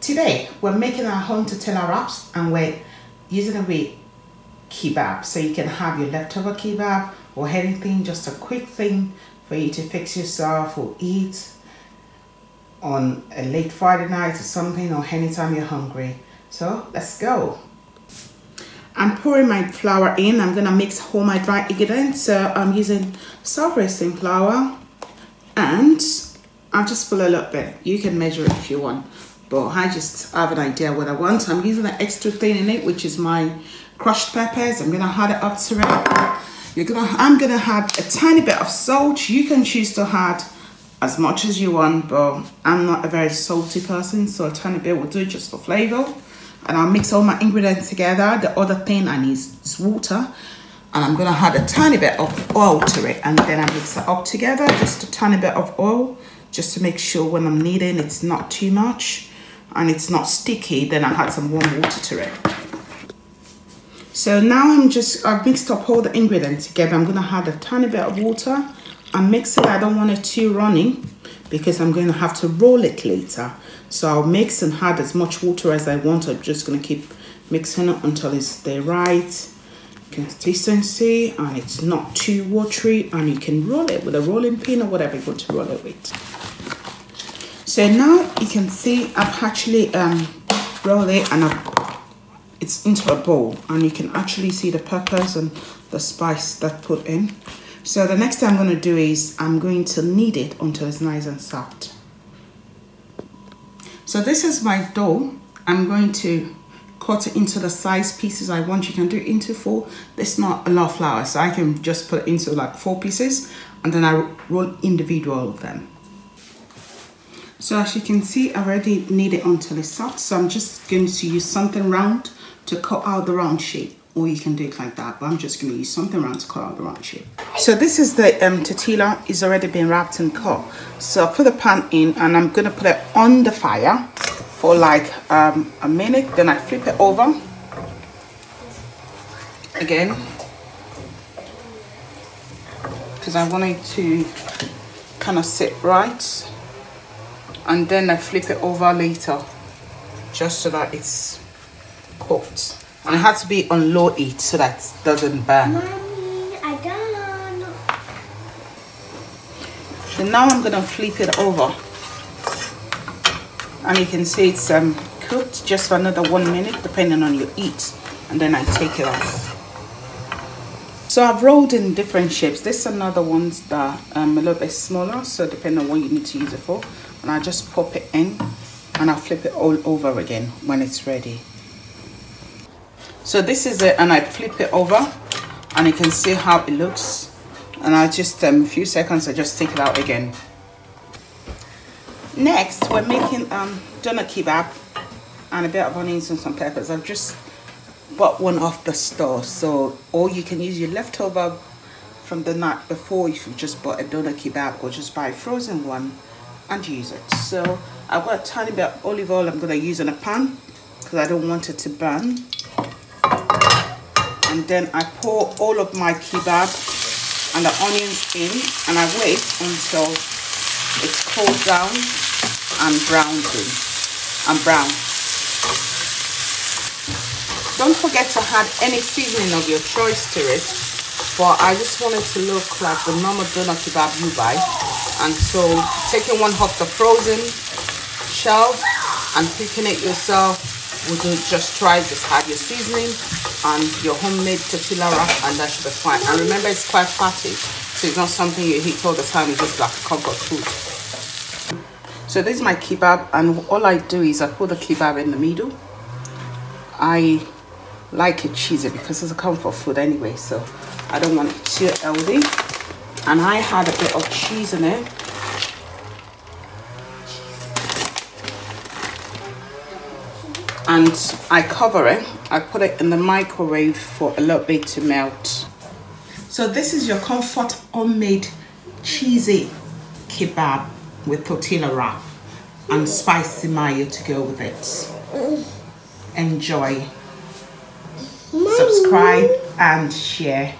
Today we're making our home tortilla wraps and we're using it with kebab. So you can have your leftover kebab or anything, just a quick thing for you to fix yourself or eat on a late Friday night or something, or anytime you're hungry. So let's go. I'm pouring my flour in. I'm gonna mix all my dry ingredients. So I'm using self-raising flour, and I'll just put a little bit. You can measure it if you want, but I just have an idea what I want. I'm using an extra thing in it, which is my crushed peppers. I'm gonna add it up to it. I'm gonna add a tiny bit of salt. You can choose to add as much as you want, but I'm not a very salty person, so a tiny bit will do just for flavor. And I'll mix all my ingredients together. The other thing I need is water, and I'm gonna add a tiny bit of oil to it, and then I mix it up together, just a tiny bit of oil, just to make sure when I'm kneading it's not too much and it's not sticky. Then I add some warm water to it. So now I've mixed up all the ingredients together. I'm gonna add a tiny bit of water and mix it. I don't want it too runny because I'm going to have to roll it later. So I'll mix and add as much water as I want. I'm just going to keep mixing it until it's the right consistency and it's not too watery, and you can roll it with a rolling pin or whatever you want to roll it with. So now you can see I've actually rolled it, and it's into a bowl, and you can actually see the peppers and the spice that put in. So the next thing I'm going to do is I'm going to knead it until it's nice and soft. So this is my dough. I'm going to cut it into the size pieces I want. You can do it into 4. There's not a lot of flour, so I can just put it into like 4 pieces, and then I roll individual of them. So as you can see, I already knead it until it's soft. So I'm just going to use something round to cut out the round shape. Or you can do it like that, but I'm just going to use something round to cut out the round shape. So this is the tortilla. It's already been wrapped and cut. So I'll put the pan in, and I'm going to put it on the fire for like a minute. Then I flip it over again because I want it to kind of sit right. And then I flip it over later just so that it's cooked. And it has to be on low heat so that it doesn't burn. Mommy, I done. So now I'm gonna flip it over, and you can see it's cooked just for another 1 minute, depending on your heat, and then I take it off. So I've rolled in different shapes. This is another ones that a little bit smaller, so depending on what you need to use it for. And I just pop it in, and I'll flip it all over again when it's ready. So this is it, and I flip it over, and you can see how it looks. And I just a few seconds, I just take it out again. Next, we're making doner kebab and a bit of onions and some peppers. I've just bought one off the store, so or you can use your leftover from the night before if you just bought a doner kebab, or just buy a frozen one and use it. So I've got a tiny bit of olive oil I'm going to use in a pan because I don't want it to burn. And then I pour all of my kebab and the onions in, and I wait until it's cooled down and brown. Don't forget to add any seasoning of your choice to it, but I just want it to look like the normal doner kebab you buy. And so taking one off the frozen shelf and picking it yourself, just add your seasoning and your homemade tortilla wrap, and that should be fine. And remember, it's quite fatty, so it's not something you eat all the time. It's just like comfort food. So this is my kebab, and all I do is I put the kebab in the middle. I like it cheesy because it's a comfort food anyway, so I don't want it too healthy. And I had a bit of cheese in it. And I cover it. I put it in the microwave for a little bit to melt. So this is your comfort homemade cheesy kebab with tortilla wrap and spicy mayo to go with it. Enjoy. Mommy. Subscribe and share.